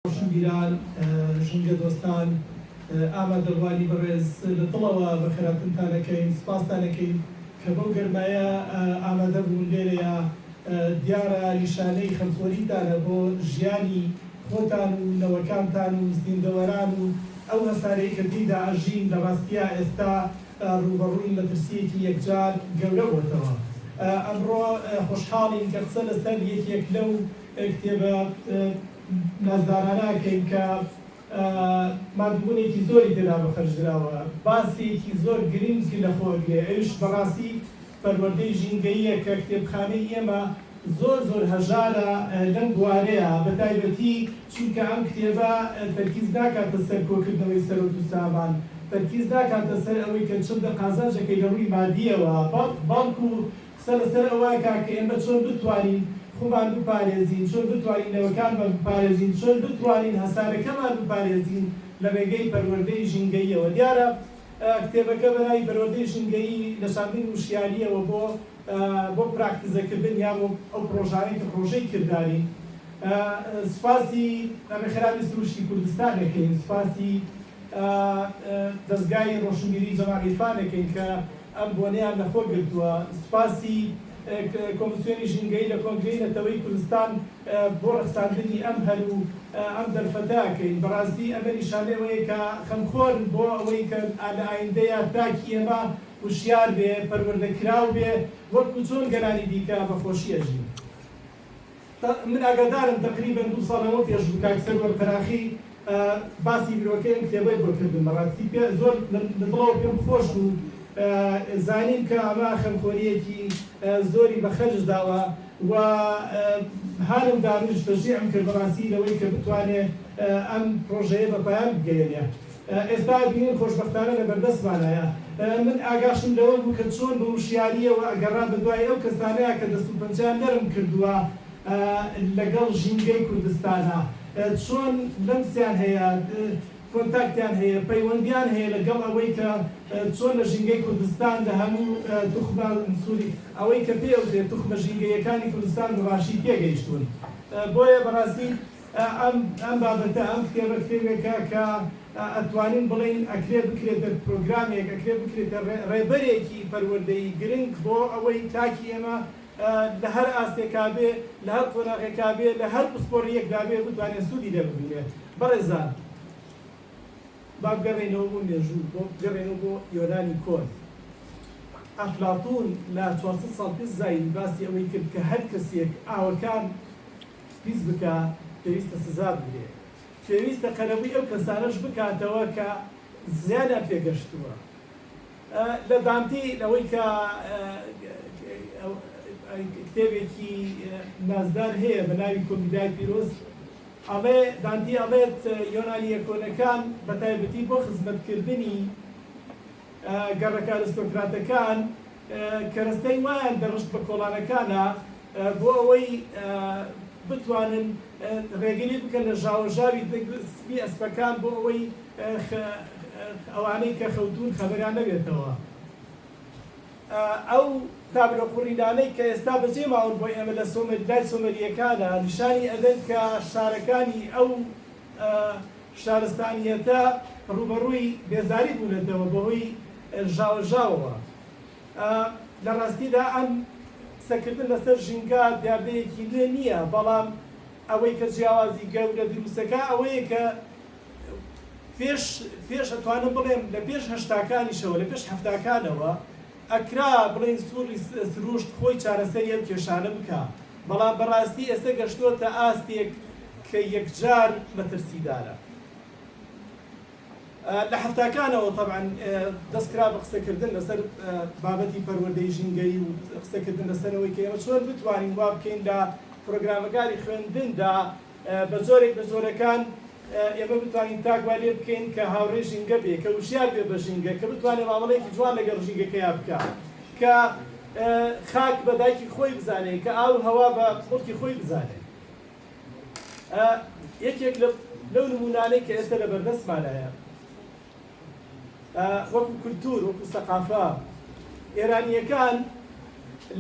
ژنگیران ژنگە دۆستان ئامادەڕوانی بەڕێز لە دڵەوە بە خێراتنتانەکەین سپاستانەکەین کە بەو گەرمایە ئامادە بوون لێرەیە دیارە نیشانەی خەمخۆریتانە بۆ ژیانی خۆتان و نەوەکانتان و زیندەوەران و ئەو هەسارەی کە تێیدا ئەژین لە ڕاستیە ئێستا ڕوبەڕووی مەترسیەکی یەکجار گەورە بۆتەوە. ئەمڕۆ خۆشحاڵین کە قسە لەسەر یەکێک لەو کتێبە نازدارانەکەین کە مادبوونێکی زۆری تێدا بەخەرجراوە، باسێکی زۆر گرنگ لەخۆگرێ، ئەوش بەڕاستی پەروەردەی ژینگەییە کە کتێبخانەی ئێمە زۆر هەژارە لەم بوارەیە، بەتایبەتی چونکە ئەم کتێبە تەرکیز ناکاتە سەر کۆکردنەوەی سەرۆت و سامان، تەرکیز ناکاتە سەر ئەوەی کە چنددە قازانجەکەی لە ڕووی مادیەوە، بەڵکو قسە لەسەر ئەوەیە کە ئێمە چۆن بتوانین خۆمان بپارێزین، چۆن بتوانین نەوەکانمان بپارێزین، چۆن بتوانین هەسارەکەمان بپارێزین لە ڕێگەی پەروەردەی ژینگەییەوە. دیارە کتێبەکە بەلای پەروەردەی ژینگەیی لەشاندنی وشیاریەوە بۆ پراکتیزەکردن یان ئەو پرۆژانەی کە پرۆژەی کردداری. سوپاسی ئەمەخراوی سروشتی کوردستان دەکەین، سوپاسی دەستگای ڕۆشنبیری جەمال عیرفانەکەین کە ئەم بۆنەیان لەخۆ گرتووە، سوپاسی کۆمسیۆنی ژینگەیی لە کۆنگرەی نەتەوەی کوردستان بۆ ڕەخساندنی ئەم هەلو ئەم دەرفەتاکەین. بەڕاستی ئەمە نیشانەیەوەیە کە خەمخۆرن بۆ ئەوەی کە لە ئایندەیە تاکی ئێمە وشیار بێ، پەروەردەکراو بێ، وەکو چۆن گەرانی دیکە بەخۆشی ئەژین. من ئاگادارم تقریبا 2 ساڵەوە پێش بوو کاک سەرور قەراخی باسی بیرۆکەی ئەم کتێبەی بۆ کردم، بەڕاستی زۆر لە دڵەوە پێم خۆش بوو زانیم کە ئەمە خەمخۆریەکی زۆری بەخەرج داوە و هانم دانوش تەشجیعم کرد بەڕاستی لەوەی کە بتوانێت ئەم پرۆژەیە بە پایان بگەێنێ. ئێستا بینین خۆشبەختانە لە بەردەستمانایە. من ئاگاشم لەوە بوو کە چۆن بە وشیاریەوە ئەگەڕا بە دوای ئەو کەسانەیە کە دەست و پەنجیان نەرم کردووە لەگەڵ ژینگەی کوردستانە، چۆن لەمسیان هەیە، کۆنتاکتیان هەیە، پەیوەندیان هەیە لەگەڵ ئەوەی کە چۆن لە ژینگەی کوردستان لە هەموو توخمە سووری ئەوەی کە پێوتێت توخمە ژینگەیەکانی کوردستان بەباشی پێگەیشتون. بۆیە بەڕاستی ئەم بابەتە ئەم کتێبە کتێبێکە کە ئەتوانین بڵین ئەکرێ بکرێتە پرۆگرامێک، ئەکرێ بکرێتە ڕێبەرێکی پەروەردەی گرنگ بۆ ئەوەی تاکی ئێمە لە هەر ئاستێکا بێ، لە هەر قۆناغێکا بێ، لە هەر پسپۆڕیەکدا بێ بتوانێت سوودی لێ ببینێت. بەڕێزان، با بگەڕێنەوە بۆ مێژوو، بۆ بگەڕێنەوە بۆ یۆنانی کۆن. ئەفلاتون لە 400 ساڵ پێش زاید باسی ئەوەی کرد کە هەر کەسێک ئاوەکان پیس بکە پێویستە سزا بگرێت، پێویستە قەرەبووی ئەو کەسانەش بکاتەوە کە زیانیان پێگەشتووە. لە دانتی لەوەی کە کتێبێکی نازدار هەیە بە ناوی کۆمیدای پیرۆز، ئەڵێ دانتی ئەڵێت یۆنانیە کۆنەکان بەتایبەتی بۆ خزمەتکردنی گەڕەکە ئەریستۆکراتەکان کەرەستەی وایان دەڕشت بە کۆڵانەکانە بۆ ئەوەی بتوانن ڕێگری بکەن لە ژاوەژاوی سپی ئەسپەکان بۆ ئەوەی ئەوانەی کە خەوتون خەبەریان نەبێتەوە. ئەو تابلۆقڕینانەی کە ئێستا بەجێ ماون بۆ ئێمە لە لای سۆمەریەکانە نیشانی ئەدەن کە شارەکانی ئەو شارستانیەتە ڕوبەڕووی بێزاری بوونەتەوە بەهۆی ژاوەژاوەوە. لە ڕاستیدا ئەم قسەکردن لەسەر ژینگە دیاردەیەکی نوێ نییە، بەڵام ئەوەی کە جیاوازی گەورە دروستەکە ئەوەیە کە پێش ئەتوانم بڵێم لە پێش هەشتاکانیشەوە، لە پێش هەفتاکانەوە ئەکرا بڵێن سووری سروشت خۆی چارەسەری ئەم کێشانە بکە، بەڵام بەڕاستی ئێستا گەشتووەتە ئاستێک کە یەکجار مەترسیدارە. لە هەفتاکانەوە تەبعاً دەستکرا بە قسەکردن لەسەر بابەتی پەروەردەی ژینگەیی و قسەکردن لەسەرەوەی کە ئێمە چۆن بتوانین وا بکەین لە پرۆگرامەکانی خوێندندا بە زۆرێک بە زۆرەکان ئێمە بتوانین تاگوا لێ بکەین کە هاوڕێ ژینگە بێ، کە وشیار بێ بە ژینگە، کە بتوانێت مامەڵەیەکی جوان لەگەڵ ژینگەکەیان بکە، کە خاک بە دایکی خۆی بزانێت، کە ئاو هەوا بە مڵکی خۆی بزانێت. یەکێک لەو نمونانەی کە ئێستا لە بەردەستمانایە وەکو کولتور، وەکو سەقافە، ئێرانیەکان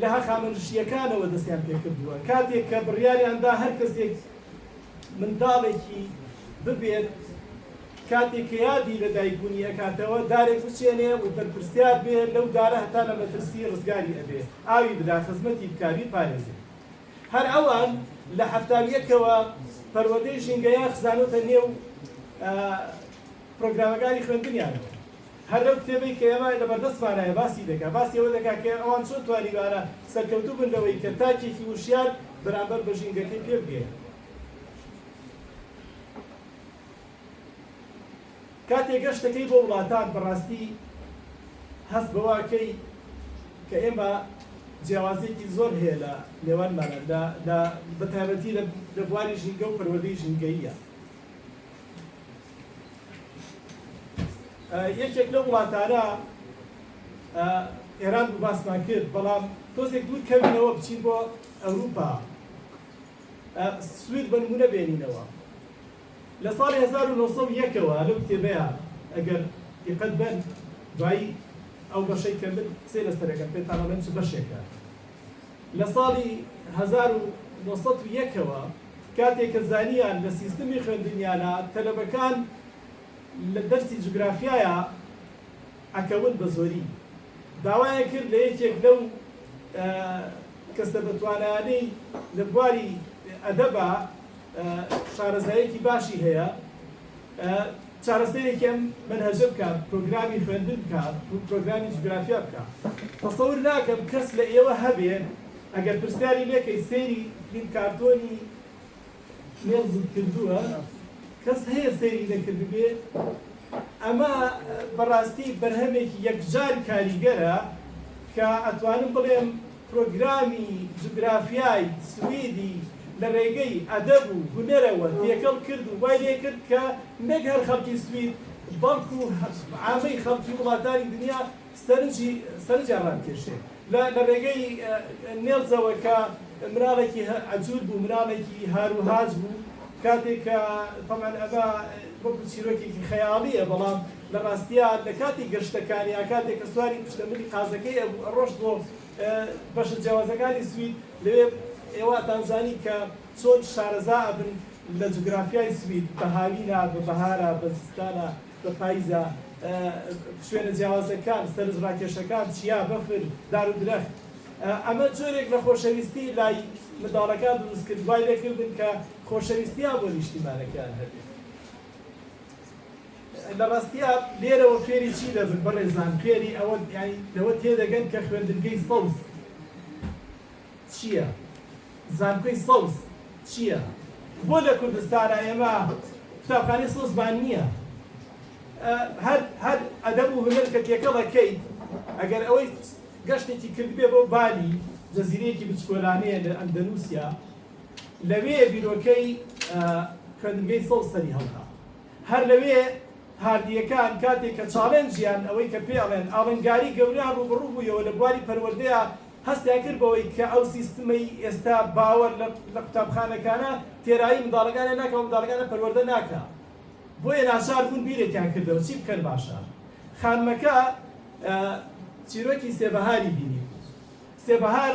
لە هەخامنشیەکانەوە دەستیان پێکردووە، کاتێک کە بڕیاریاندا هەر کەسێک منداڵێکی ببێت کاتێک کە یادی لە دایکبوونی ئەکاتەوە دارێک بچێنێ و بەرپرسیار بێ لەو دارە هەتا لە مەترسی ڕزگاری ئەبێ ئاوی بدا خزمەتی بکاری پارێزێ هەر ئەوان لە هەفتاویەکەوە پەروەردەی ژینگەیە خزانۆتە نێو پرۆگرامەکانی خوێندنیانەوە هەر لەو کتێبەی کە ئێمە لەبەردەستمانایە باسی دەکات باسی ئەوە دەکات کە ئەوان چۆن توانیوانە سەرکەوتوو بن لەوەی کە تاکێکی وشیار بەرامبەر بە ژینگەکەی پێ بگەێن کاتێک گەشتەکەی بۆ وڵاتان بەڕاستی هەست بەواکەی کە ئێمە جیاوازێکی زۆر هەیە لە نێوانمانە بە تایبەتی لە بواری ژینگە و پەروەردەی ژینگەییە یەکێک لەو وڵاتانە ئێران بوو باسمان کرد بەڵام تۆزێک دوور کەوینەوە بچین بۆ ئەوروپا سوید بە نمونە بێنینەوە لە ساڵی 1901ەوە لەو کتێبەیە ئەگەر دقت بن دوایی ئەو بەشەی کە من قسەی لەسەرەکەم پێتان ئەڵێم چ بەشێکە لە ساڵی 1901ەوە کاتێک کە زانیان لە سیستمی خوێندنیانە تەلەبەکان لە دەرسی جوگرافیایە ئەکەون بە زۆری داوایان کرد لە یەکێک لەو کەسە بەتوانانەی لە بواری ئەدەبە شارەزایەکی باشی هەیە چارەسەرێکی ئەم منهەجە بکات پرۆگرامی خوێندن بکات پرۆگرامی جوگرافیا بکات تەسەور ناکەم کەس لە ئێوە هەبێ ئەگەر پرسیاری لێکەی سەیری فیلم کارتۆنی مێڵزت کردووە کەس هەیە سەیری نەکرد بێ ئەمە بەڕاستی بەرهەمێکی یەکجار کاریگەرە کە ئەتوانم بڵێم پرۆگرامی جوگرافیای سویدی لە ڕێگەی ئەدەب و هونەرەوە تێکەڵ کرد و وای لێ کرد کە نەک هەر خەڵکی سوید بەڵکو عامەی خەڵکی وڵاتانی دنیا سەرنجیان ڕامکێشێ لە ڕێگەی نێڵزەوە کە مناڵێکی عەجوول بوو مناڵێکی هاروهاج بوو کاتێک کە تەمان ئەمە وەکو چیرۆکێکی خەیاڵیە بەڵام لە ڕاستیە لە کاتی گەشتەکانی کاتێک کە سواری پشتەمەنی قازەکەی ڕۆشت بۆ بەشە جیاوازەکانی سوید لەوێ ئێوە تانزانی کە چۆن شارەزا بن لە جوگرافیای سوید بە هاوینە بە بەهارە بە زستانە بە پاییزە شوێنە جیاوازەکان سەرنج ڕاکێشەکان چیا بەفر دار و درەخت ئەمە جۆرێک لە خۆشەویستی لای منداڵەکان دروست کرد وای لێکردن کە خۆشەویستیان بۆ نیشتیمانەکان هەبێت لە ڕاستیە لێرەوە فێری چی دەبن بەڕێزان فێری ئەوە لەوە تێدەگەن کە خوێندنگەی سەوز چییە زانکۆی سەوز چییە بۆ لە کوردستانە ئێمە قوتابخانەی سەوزمان نییە هەر ئەدەب و هونەر کە تێکەڵەکەیت ئەگەر ئەوەی گەشتێکی کردبێ بۆ بالی جەزیرەیەکی بچکۆلانەیە لە ئەندەنوسیا لەوێ بیرۆکەی خوێندنگەی سەوز سەری هەڵدا هەر لەوێ هاردیەکان کاتێک کە چاڵێنجیان ئەوەی کە پێڵێن ئاڵنگاری گەوریان ڕوبڕوو بوویەوە لە بواری پەروەردەیە هەستیان کرد بەوەی کە ئەو سیستمەی ئێستا باوەڕ لە قوتابخانەکانە تێرایی منداڵەکانە ناکە و منداڵەکانە پەروەردە ناکە بۆیە ناچار بوون بیرێکیان کردەوە چی بکەن باشە خانمەکە چیرۆکی سێبەهاری بینی سێبەهار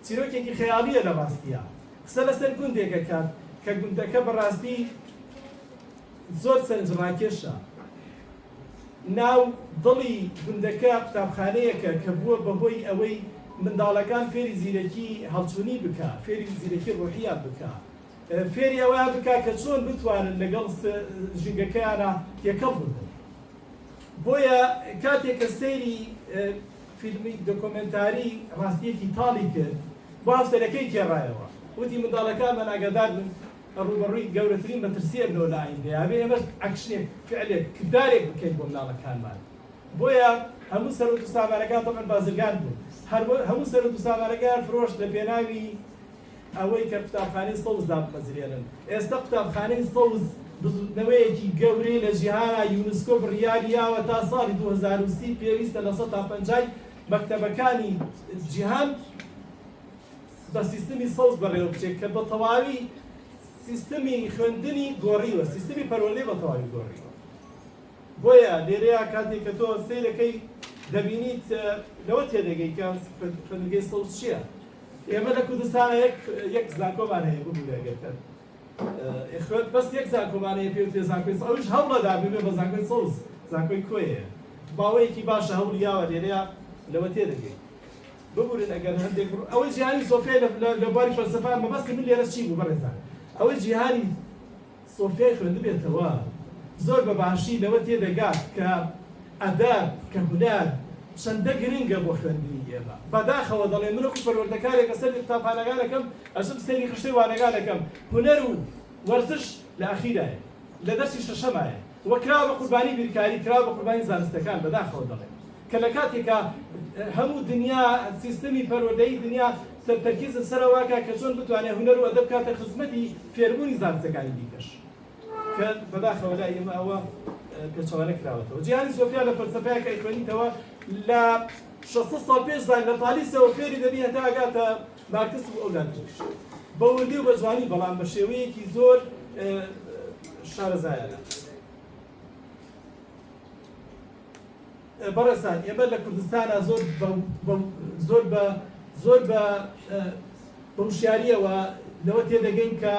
چیرۆکێکی خەیاڵیە لە ڕاستیە قسە لەسەر گوندێکە کات کە گوندەکە بەڕاستی زۆر سەرنجڕاکێشە ناو دڵی گوندەکە قوتابخانەیەکە کە بووە بەهۆی ئەوەی منداڵەکان فێری زیرەکی هەڵچوونی بکە فێری زیرەکی ڕۆحیان بکە فێری ئەوەیان بکە کە چۆن بتوانن لەگەڵ ژینگەکەیانە تێکەڵ ببن بۆیە کاتێک کە سەیری فیلمی دۆکۆمنتاری ڕاستیەکی تاڵی کرد بۆ هەفتەرەکەی گێڕایەوە وتی منداڵەکانمان ئاگادار بن ڕوبەڕووی گەورەترین مەترسیە بنەوە لە ئایندە ئەبێ ئێمەش ئەکشنێک فعلێک کردارێک بکەین بۆ منداڵەکانمان بۆیە هەموو سەرۆک و سامانەکان تەمەن بازرگان بوون هەموو سەرۆک و سامانەکان فرۆشت لە پێناوی ئەوەی کە قوتابخانەی سەوزدا بمەزرێنن ئێستا قوتابخانەی سەوز بزوتنەوەیەکی گەورەی لە جیهانە یونسکۆ بڕیاریاوە تا ساڵی 2030 پێویستە لە 150 مەکتەبەکانی جیهان بە سیستمی سەوز بەڕێوە بچێت کە بە تەواوی سیستمی خوێندنی گۆڕیوە سیستمی پەروەردەی بە تەواوی گۆڕیوە بۆیە لێرەیە کاتێک کە تۆ سەیرەکەی دەبینیت لەوە تێدەگەی کە خوێندنگەی سەوز چییە ئێمە لە کوردستانە یەک زانکۆمان هەیە بوو دەگەتن بەس یەک زانکۆمانەیە پێوتێ زانکۆی ئەوش هەوڵەدا ببێ بە زانکۆی سەوز زانکۆی کۆیە باوەیەکی باشە هەوڵ یاوە لێرەیە لەوە تێدەگەی ببورن ئەگەر هەندێک ئەوەی جیهانی سۆفیا لە بواری فەلسەفان مەبەستی من لێرە چی بوو بەڕێزان ئەوەی جیهانی سۆفیای خوێندە بێتەوە زۆر بە باشی لەوە تێدەگات کە ئەدەب کە هونەر چەندە گرنگە بۆ خوێندنی ئێمە بەداخەوە دەڵێ من وەکو پەروەردەکارێکە سەر قوتابخانەکانەکەم ئەچم سەیری خشتەی وانەکانەکەم هونەر و وەرزش لە ئەخیرایە لە دەرسی شەشەمایە وە کراوە بە قوربانی بیرکاری کراوە بە قوربانی زانستەکان بەداخەوە دەڵێ کە لە کاتێکە هەموو دنیا سیستەمی پەروەردەیی دنیا تەرکیز سەرەوەکە کە چۆن بتوانێت هونەر و ئەدەب کاتە خزمەتی فێربوونی زانستەکانی دیکەش کە بەداخەوە لای ئێمە ئەوە پێچەوانە کراوەتەوە جیهانی سۆفیا لە فەلسەفەیەکە خوێنیتەوە لە 600 ساڵ پێش لە پالیسەوە فێری دەبی هەتا ئەگاتە مارکس و ئەولادش بە وردی و بە جوانی بەڵام بە شێوەیەکی زۆر شارەزایانە بەڕێزان ئێمە لە کوردستانە زۆر بە وشیاریەوە لەوە تێدەگەین کە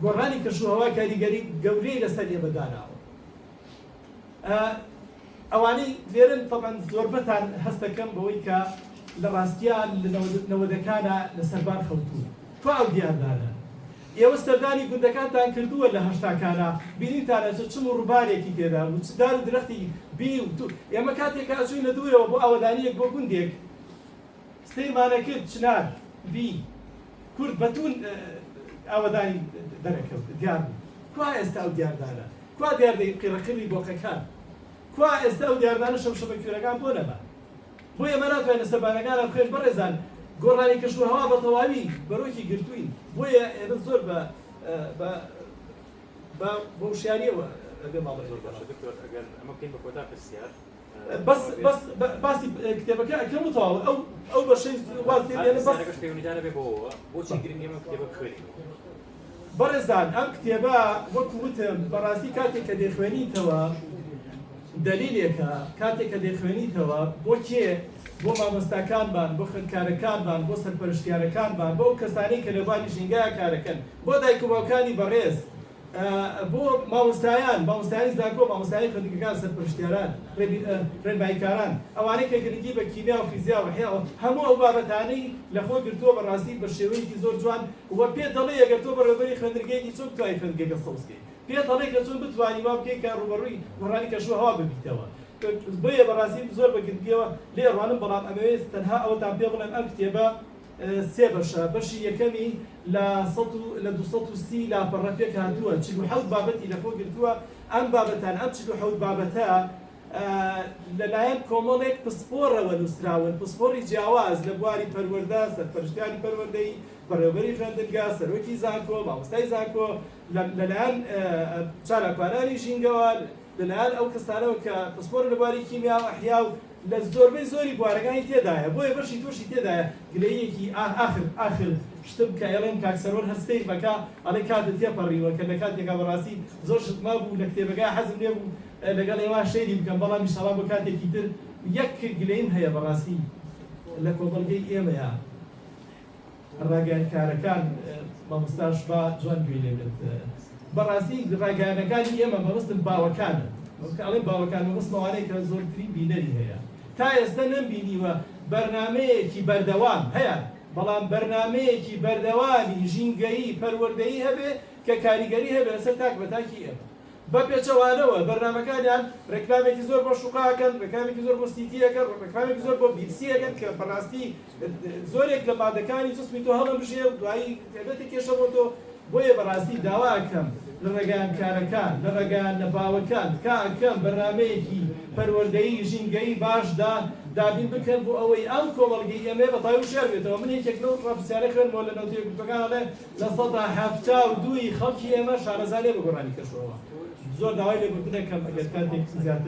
گۆڕانی کەشوهەوا کاریگەری گەورەی لەسەر ئێمە داناوە ئەوانەی لێرن تەبەن زۆربەتان هەست دەکەم بەوەی کە لە ڕاستیان لە نەوەدەکانە لەسەربان خەوتووە تو ئەو دیاردانە ئێوە سەردانی گوندەکانتان کردووە لە هەشتاکانە بینیتانە چم و ڕووبارێکی تێدا و چدار و درەختی بی و تو ئێمە کاتێک ئەچووی لە دوورەوە بۆ ئاوەدانیەک بۆ گوندێک سەیمانە کرد چنار بی کورد بەتون ئاوەدانی دەرەکەوت دیار بوو کوا ئێستا ئەو دیاردانە کوا دیاردەی قیڕەکردی بۆقەکان کوا ئێستا ئەو دیاردانە شەمشەبەکوێرەکان بۆ نەما بۆ ئێمە ناتوانێت سەربانەکانە بخوێن بەڕێزان گۆڕانی کەشوهەوا بە تەواوی بەرۆکی گرتووین بۆیە ئێمە زۆر بە وشیاریەوە ئەگەر ماڵ زۆر باشە دکتۆر ئەگەر ئەمە بکەین بە کۆتا پرسیار بەس باسی کتێبەکە ئەکەم و تەواو ئەو بەشەی واز تێدێنە بەس پەیوەندیدانە بێ بۆەوە بۆچی گرنگ ئێمە کتێبە بخوێنین بەڕێزان ئەم کتێبە وەکو وتم بەڕاستی کاتێک کە دەیخوێنیتەوە دلیلێکە کاتێک کە دەیخوێنیتەوە بۆ کێ بۆ مامۆستاکانمان بۆ خوێندکارەکانمان بۆ سەرپەرشتیارەکانمان بۆ کەسانەی کە لەباری ژینگایە کارەکەن بۆ دایک و باوکانی بەڕێز بۆ مامۆستایانی زانکۆ مامۆستایی خوێندنگەکان سەرپەرشتیاران ڕێنماییکاران ئەوانەی کە گرنگی بە کیمیا و فیزیا و حیا هەموو ئەو بابەتانەی لەخۆ گرتووە بەڕاستی بە شێوەیەکی زۆر جوان وە پێ دەڵێ ئەگەر تۆ بەڕێوەبەری خوێندنگەیەکی چۆن بتوانیت خوێندنگەکە سەوز بکەیت پێ دەڵێ کە چۆن بتوانی وا بکەیت کە ڕوبەڕووی گۆڕانی کەشوهەوا ببیتەوە بۆیە بەڕاستی زۆر بە گرنگیەوە لێ ڕوانم بەڵام ئەمەوێت تەنها ئەوەتان پێ بڵێم ئەم کتێبە سێ بەشە بەشی یەکەمی لە 230 لاپەڕەپێک هاتووە 47 بابەتی لەخۆ گرتووە ئەم بابەتان ئەم 47 بابەتە لەلایەن کۆمەڵێک پسپۆڕەوە نووسراون پسپۆڕی جیاواز لە بواری پەروەردە سەرپەرشتیاری پەروەردەی بەڕێوەبەری خوێندنگا سەرۆکی زانکۆ مامۆستای زانکۆ لەلایەن چالاکوانانی ژینگەوە لەلایەن ئەو کەسانەوە کە پسپۆر لە بواری کیمیا و ئەحیا و لە زۆربەی زۆری بوارەکانی تێدایە بۆیە بەشی تووشی تێدایە گلەیەکی ئاخر شتم کە ئێڵێن کاکسەرۆر هەستەی بەکە ئەڵێ کاتت تێپەڕیوە کە لە کاتێکا بەڕاستی زۆر شتما بوو لە کتێبەکە حەزم لێ بوو لەگەڵ ئێوە شەیری بکەم بەڵام ئینشەڵا بۆ کاتێکی تر یەک گلەیم هەیە بەڕاستی لە کۆمەڵگەی ئێمەیە ڕاگەیاندکارەکان مامۆستاش با جوان گوێ لێبێت بەڕاستی ڕاگەیاندەکانی ئێمە مەبەستن باوەکانن ئەڵێن باوەکان مەبەستەوانەیە کە زۆرترین بینەری هەیە تا ئێستا نەمبینیوە بەرنامەیەکی بەردەوام هەیە بەڵام بەرنامەیەکی بەردەوامی ژینگەیی پەروەردەیی هەبێ کە کاریگەری هەبێ لەسەر تاک بەتاکی ئێمە بە پێچەوانەوە بەرنامەکانیان ڕێکلامێکی زۆر بۆ شوقاکەن ڕێکلامێکی زۆر بۆ سیتیەکەن ڕێکلامێکی زۆر بۆ بیرسیەکەن کە بەڕاستی زۆرێک لە مادەکانی جسمی تۆ هەڵەبژێ و دوایی تێبێتی کێشە بۆ تۆ بۆیە بەڕاستی داواکەم لە ڕێگەیاندکارەکان لە ڕێگەیان باوەکان کاکەم بەرنامەیەکی پەروەردەیی ژینگەیی باشدا دابین بکەن بۆ ئەوەی ئەم کۆمەڵگەی ئێمە بەتاوی وشار بێتەوە من یەکێک لەو ڕەفسیارە خوێنمەوە لە نەوتەیە گوتەکانەڵێ لە 172 خەڵکی ئێمە شارەزای لێ بە گۆڕانی کەشوهەوا زۆر داوای لێبوردنەکەم ئەگەر کاتێک زیاتر